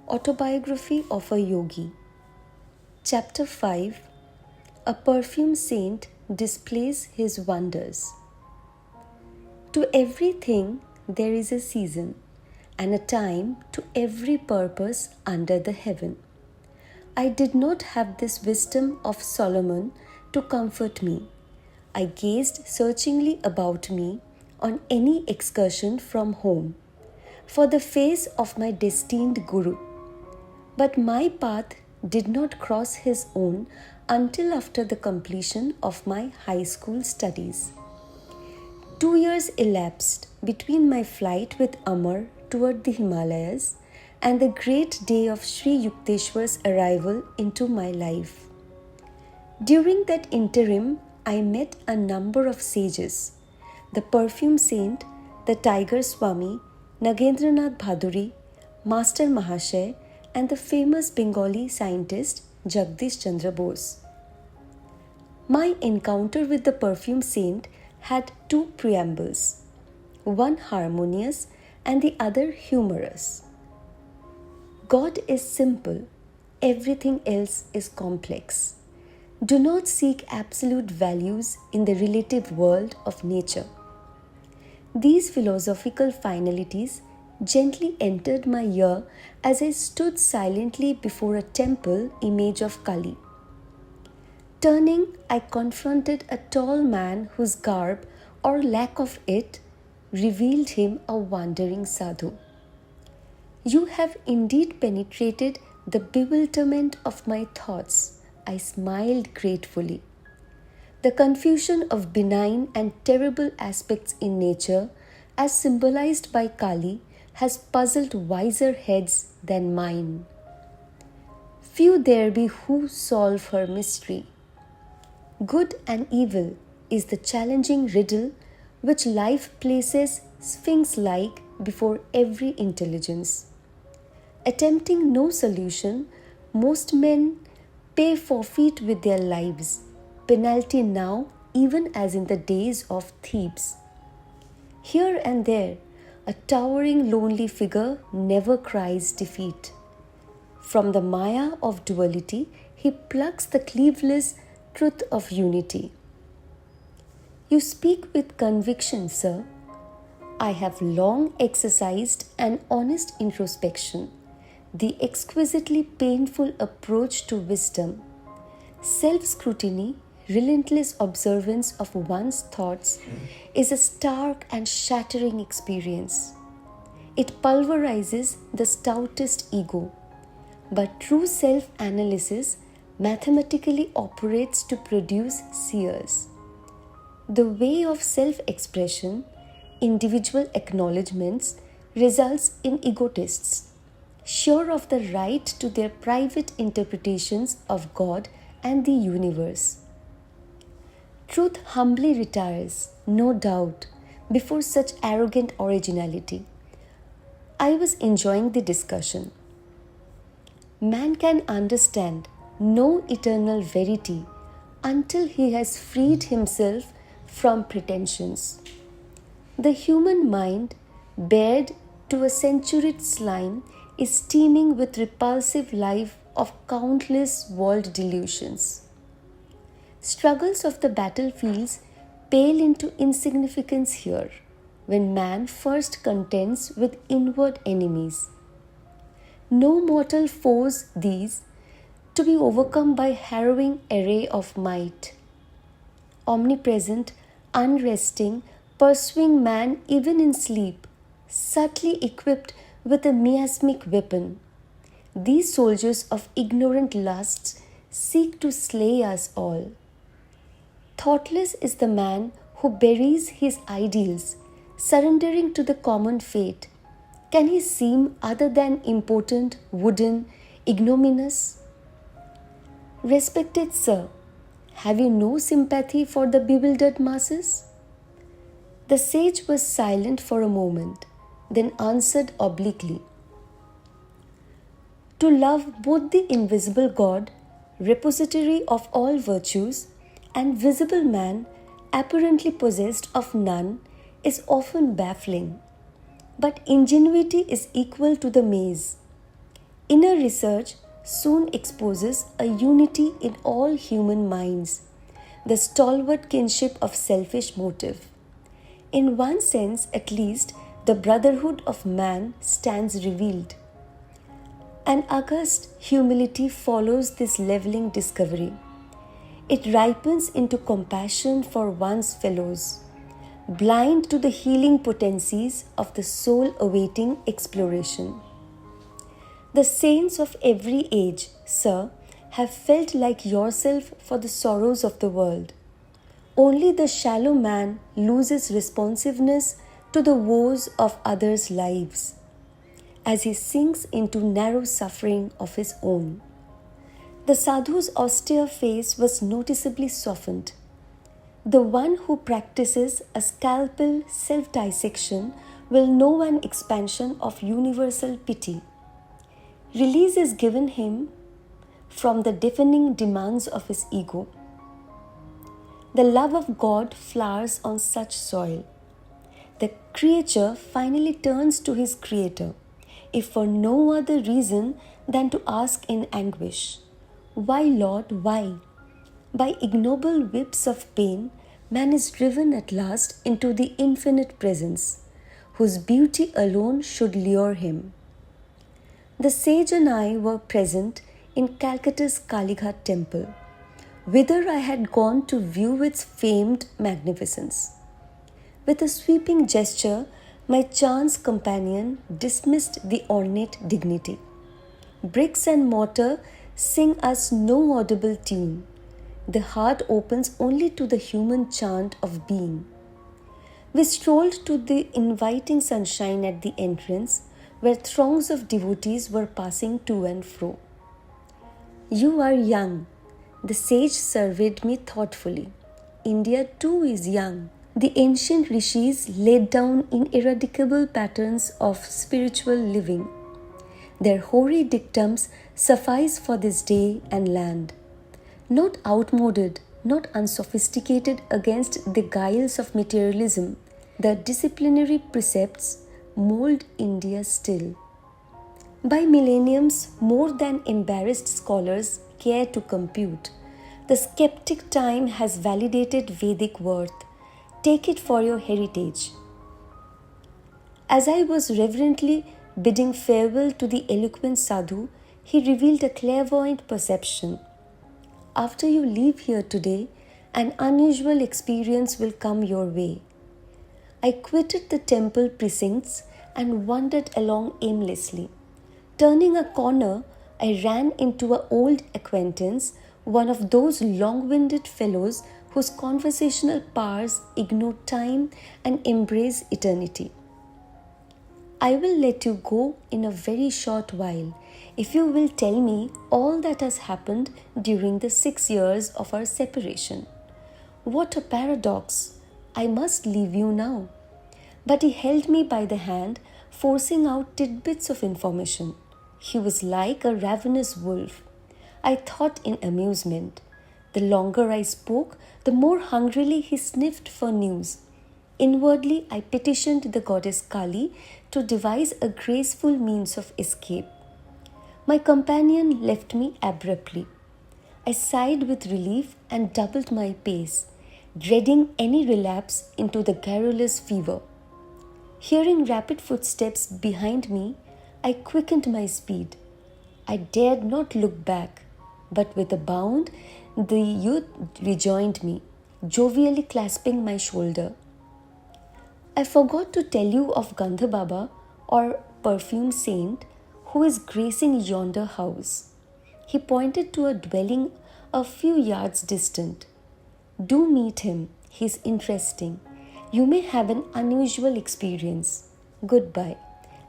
Autobiography of a Yogi. Chapter 5. A Perfume Saint displays his wonders. To everything there is a season, and a time to every purpose under the heaven. I did not have this wisdom of Solomon to comfort me. I gazed searchingly about me on any excursion from home, for the face of my destined Guru. But my path did not cross his own until after the completion of my high school studies. 2 years elapsed between my flight with Amar toward the Himalayas and the great day of Sri Yukteswar's arrival into my life. During that interim, I met a number of sages, the Perfume Saint, the Tiger Swami, Nagendranath Bhaduri, Master Mahashay, and the famous Bengali scientist Jagdish Chandra Bose. My encounter with the Perfume Saint had two preambles, one harmonious and the other humorous. God is simple, everything else is complex. Do not seek absolute values in the relative world of nature. These philosophical finalities gently entered my ear as I stood silently before a temple image of Kali. Turning, I confronted a tall man whose garb, or lack of it, revealed him a wandering sadhu. You have indeed penetrated the bewilderment of my thoughts, I smiled gratefully. The confusion of benign and terrible aspects in nature, as symbolized by Kali, has puzzled wiser heads than mine. Few there be who solve her mystery. Good and evil is the challenging riddle which life places sphinx-like before every intelligence. Attempting no solution, most men pay forfeit with their lives, penalty now even as in the days of Thebes. Here and there, a towering lonely figure never cries defeat. From the maya of duality, he plucks the cleaveless truth of unity. You speak with conviction, sir. I have long exercised an honest introspection, the exquisitely painful approach to wisdom. Self-scrutiny, relentless observance of one's thoughts is a stark and shattering experience. It pulverizes the stoutest ego, but true self-analysis mathematically operates to produce seers. The way of self-expression, individual acknowledgements, results in egotists, sure of the right to their private interpretations of God and the universe. Truth humbly retires, no doubt, before such arrogant originality. I was enjoying the discussion. Man can understand no eternal verity until he has freed himself from pretensions. The human mind, bared to a centuried slime, is teeming with repulsive life of countless world delusions. Struggles of the battlefields pale into insignificance here, when man first contends with inward enemies. No mortal foes these, to be overcome by harrowing array of might. Omnipresent, unresting, pursuing man even in sleep, subtly equipped with a miasmic weapon. These soldiers of ignorant lusts seek to slay us all. Thoughtless is the man who buries his ideals, surrendering to the common fate. Can he seem other than impotent, wooden, ignominious? Respected sir, have you no sympathy for the bewildered masses? The sage was silent for a moment, then answered obliquely. To love both the invisible God, repository of all virtues, and visible man, apparently possessed of none, is often baffling. But ingenuity is equal to the maze. Inner research soon exposes a unity in all human minds, the stalwart kinship of selfish motive. In one sense, at least, the brotherhood of man stands revealed. An august humility follows this leveling discovery. It ripens into compassion for one's fellows, blind to the healing potencies of the soul awaiting exploration. The saints of every age, sir, have felt like yourself for the sorrows of the world. Only the shallow man loses responsiveness to the woes of others' lives as he sinks into narrow suffering of his own. The sadhu's austere face was noticeably softened. The one who practices a scalpel self-dissection will know an expansion of universal pity. Release is given him from the deafening demands of his ego. The love of God flowers on such soil. The creature finally turns to his Creator, if for no other reason than to ask in anguish, "Why, Lord, why?" By ignoble whips of pain, man is driven at last into the infinite presence, whose beauty alone should lure him. The sage and I were present in Calcutta's Kalighat temple, whither I had gone to view its famed magnificence. With a sweeping gesture, my chance companion dismissed the ornate dignity. Bricks and mortar sing us no audible tune. The heart opens only to the human chant of being. We strolled to the inviting sunshine at the entrance, where throngs of devotees were passing to and fro. "You are young," the sage surveyed me thoughtfully. "India too is young." The ancient rishis laid down ineradicable patterns of spiritual living. Their hoary dictums suffice for this day and land. Not outmoded, not unsophisticated against the guiles of materialism, the disciplinary precepts mold India still. By millenniums, more than embarrassed scholars care to compute, the skeptic time has validated Vedic worth. Take it for your heritage. As I was reverently bidding farewell to the eloquent sadhu, he revealed a clairvoyant perception. "After you leave here today, an unusual experience will come your way." I quitted the temple precincts and wandered along aimlessly. Turning a corner, I ran into an old acquaintance, one of those long-winded fellows whose conversational powers ignore time and embrace eternity. "I will let you go in a very short while if you will tell me all that has happened during the 6 years of our separation." What a paradox! I must leave you now. But he held me by the hand, forcing out tidbits of information. He was like a ravenous wolf. I thought in amusement. The longer I spoke, the more hungrily he sniffed for news. Inwardly, I petitioned the goddess Kali to devise a graceful means of escape. My companion left me abruptly. I sighed with relief and doubled my pace, dreading any relapse into the garrulous fever. Hearing rapid footsteps behind me, I quickened my speed. I dared not look back, but with a bound, the youth rejoined me, jovially clasping my shoulder. "I forgot to tell you of Gandha Baba, or Perfume Saint, who is gracing yonder house." He pointed to a dwelling a few yards distant. "Do meet him. He is interesting. You may have an unusual experience. Goodbye."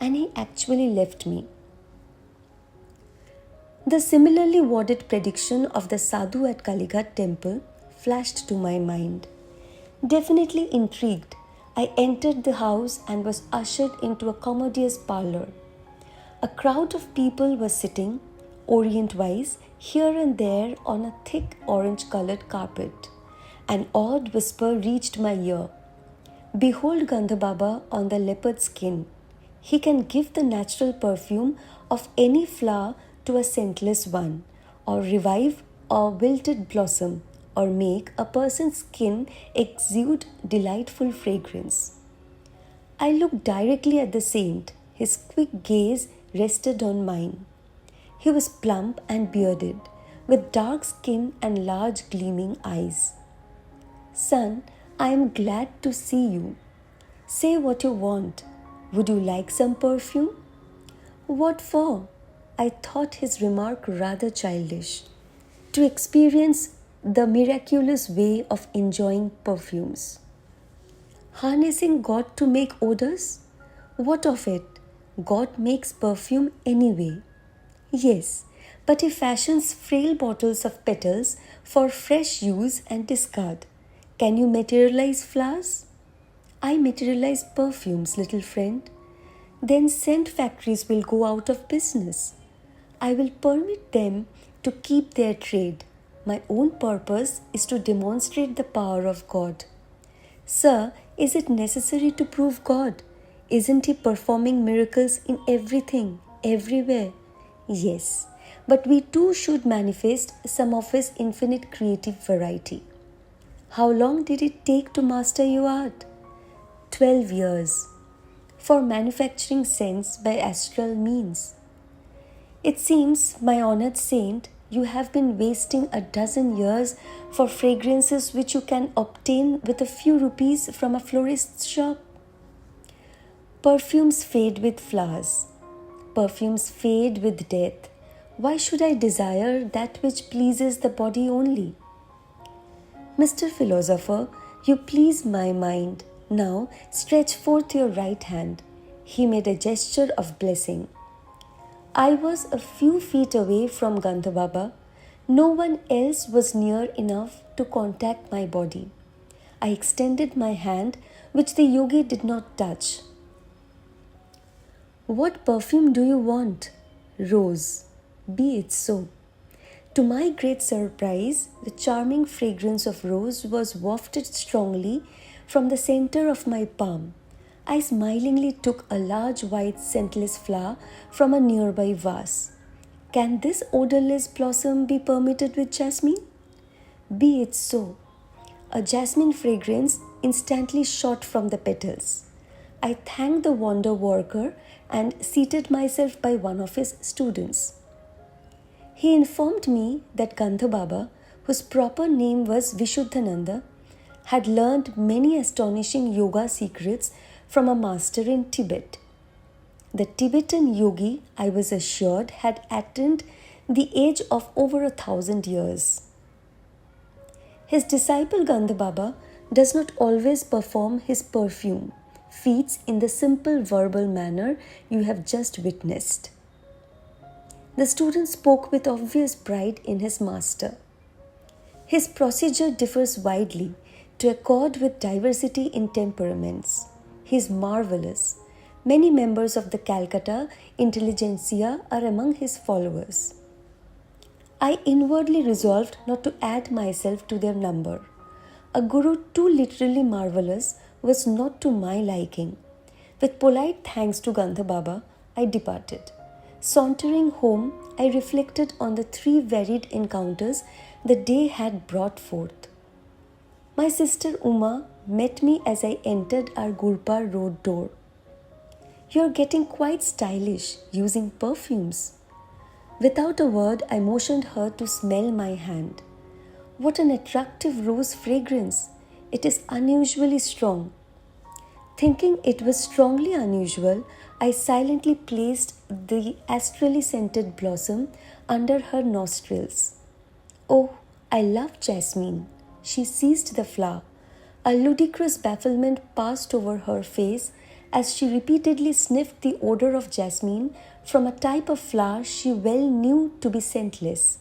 And he actually left me. The similarly worded prediction of the sadhu at Kalighat temple flashed to my mind. Definitely intrigued, I entered the house and was ushered into a commodious parlor. A crowd of people was sitting, orient-wise, here and there on a thick orange-colored carpet. An odd whisper reached my ear. "Behold Gandha Baba on the leopard skin. He can give the natural perfume of any flower to a scentless one, or revive a wilted blossom, or make a person's skin exude delightful fragrance. I looked directly at the saint. His quick gaze rested on mine. He was plump and bearded, with dark skin and large gleaming eyes. Son, I am glad to see you. Say what you want. Would you like some perfume? What for? I thought his remark rather childish. To experience the miraculous way of enjoying perfumes. Harnessing God to make odors? What of it? God makes perfume anyway. Yes, but he fashions frail bottles of petals for fresh use and discard. Can you materialize flowers? I materialize perfumes, little friend. Then scent factories will go out of business. I will permit them to keep their trade. My own purpose is to demonstrate the power of God. Sir, is it necessary to prove God? Isn't He performing miracles in everything, everywhere? Yes, but we too should manifest some of His infinite creative variety. How long did it take to master your art? 12 years. For manufacturing scents by astral means. It seems, my honored saint, you have been wasting a dozen years for fragrances which you can obtain with a few rupees from a florist's shop. Perfumes fade with flowers. Perfumes fade with death. Why should I desire that which pleases the body only? Mr. Philosopher, you please my mind. Now stretch forth your right hand. He made a gesture of blessing. I was a few feet away from Gandha Baba. No one else was near enough to contact my body. I extended my hand, which the yogi did not touch. What perfume do you want? Rose. Be it so. To my great surprise, the charming fragrance of rose was wafted strongly from the center of my palm. I smilingly took a large white scentless flower from a nearby vase. Can this odorless blossom be permitted with jasmine? Be it so. A jasmine fragrance instantly shot from the petals. I thanked the wonder worker and seated myself by one of his students. He informed me that Gandha Baba, whose proper name was Vishuddhananda, had learned many astonishing yoga secrets from a master in Tibet. The Tibetan yogi, I was assured, had attained the age of over 1,000 years. His disciple Gandha Baba does not always perform his perfume feats in the simple verbal manner you have just witnessed. The student spoke with obvious pride in his master. His procedure differs widely to accord with diversity in temperaments. He is marvelous. Many members of the Calcutta intelligentsia are among his followers. I inwardly resolved not to add myself to their number. A guru too literally marvelous was not to my liking. With polite thanks to Gandha Baba, I departed. Sauntering home, I reflected on the 3 varied encounters the day had brought forth. My sister Uma met me as I entered our Gurpar road door. "You're getting quite stylish, using perfumes." Without a word, I motioned her to smell my hand. What an attractive rose fragrance! It is unusually strong. Thinking it was strongly unusual, I silently placed the astrally scented blossom under her nostrils. "Oh, I love jasmine." She seized the flower. A ludicrous bafflement passed over her face as she repeatedly sniffed the odor of jasmine from a type of flower she well knew to be scentless.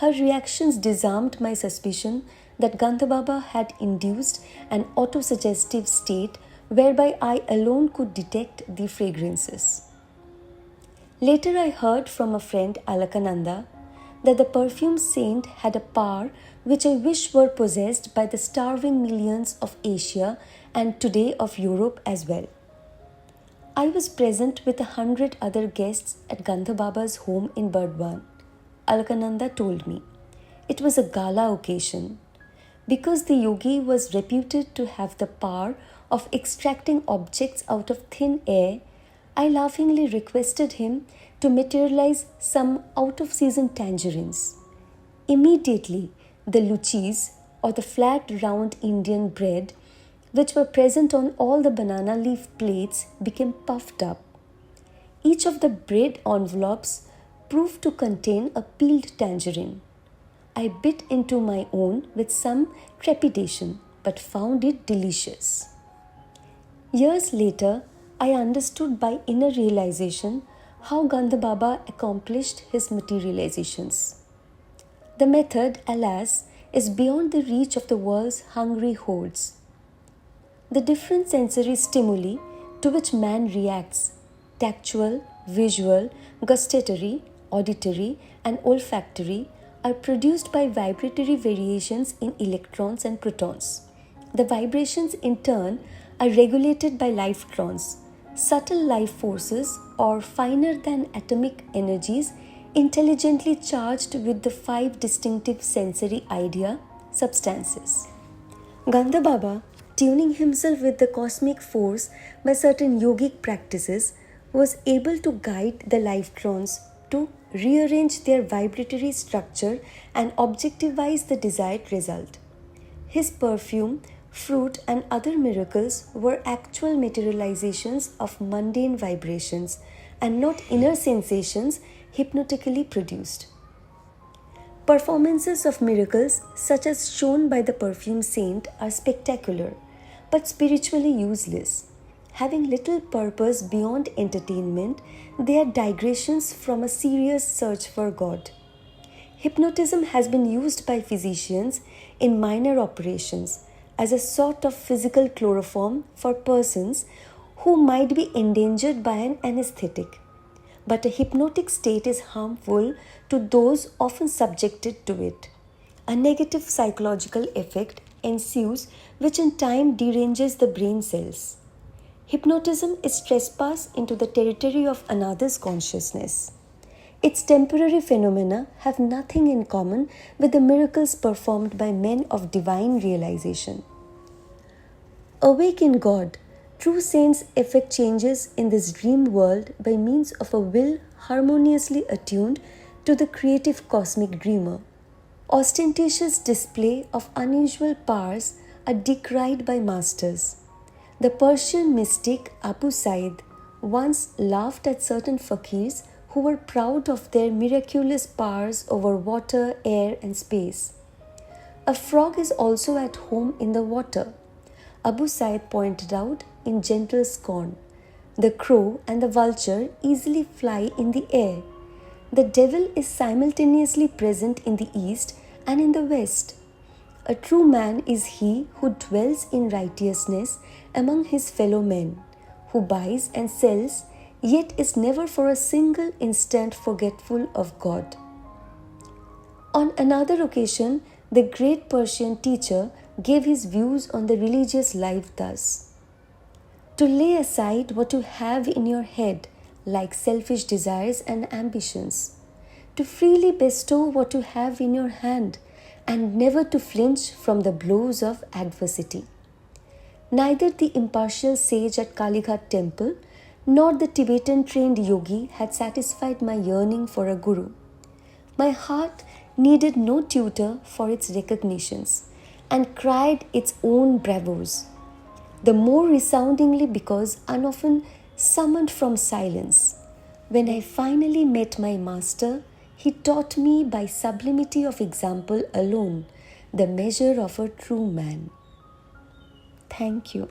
Her reactions disarmed my suspicion that Gandha Baba had induced an autosuggestive state whereby I alone could detect the fragrances. Later I heard from a friend, Alakananda, that the Perfume Saint had a power which I wish were possessed by the starving millions of Asia and today of Europe as well. I was present with 100 other guests at Gandha Baba's home in Burdwan. Alkananda told me. It was a gala occasion. Because the yogi was reputed to have the power of extracting objects out of thin air, I laughingly requested him to materialize some out-of-season tangerines. Immediately, the luchis, or the flat round Indian bread, which were present on all the banana leaf plates, became puffed up. Each of the bread envelopes proved to contain a peeled tangerine. I bit into my own with some trepidation, but found it delicious. Years later, I understood by inner realization how Gandha Baba accomplished his materializations. The method, alas, is beyond the reach of the world's hungry hordes. The different sensory stimuli to which man reacts, tactual, visual, gustatory, auditory, and olfactory, are produced by vibratory variations in electrons and protons. The vibrations in turn are regulated by lifetrons, subtle life forces or finer than atomic energies intelligently charged with the 5 distinctive sensory idea substances. Gandha Baba, tuning himself with the cosmic force by certain yogic practices, was able to guide the lifetrons to rearrange their vibratory structure and objectivize the desired result. His perfume, fruit, and other miracles were actual materializations of mundane vibrations and not inner sensations hypnotically produced. Performances of miracles, such as shown by the Perfume Saint, are spectacular but spiritually useless. Having little purpose beyond entertainment, they are digressions from a serious search for God. Hypnotism has been used by physicians in minor operations as a sort of physical chloroform for persons who might be endangered by an anesthetic. But a hypnotic state is harmful to those often subjected to it. A negative psychological effect ensues which in time deranges the brain cells. Hypnotism is trespass into the territory of another's consciousness. Its temporary phenomena have nothing in common with the miracles performed by men of divine realization. Awake in God, true saints effect changes in this dream world by means of a will harmoniously attuned to the creative cosmic dreamer. Ostentatious display of unusual powers are decried by masters. The Persian mystic Abu Said once laughed at certain fakirs who were proud of their miraculous powers over water, air, and space. A frog is also at home in the water, Abu Said pointed out in gentle scorn. The crow and the vulture easily fly in the air. The devil is simultaneously present in the east and in the west. A true man is he who dwells in righteousness among his fellow men, who buys and sells, yet is never for a single instant forgetful of God. On another occasion, the great Persian teacher gave his views on the religious life thus: to lay aside what you have in your head, like selfish desires and ambitions, to freely bestow what you have in your hand, and never to flinch from the blows of adversity. Neither the impartial sage at Kalighat temple nor the Tibetan trained yogi had satisfied my yearning for a guru. My heart needed no tutor for its recognitions and cried its own bravos, the more resoundingly because unoften summoned from silence. When I finally met my master, he taught me by sublimity of example alone the measure of a true man. Thank you.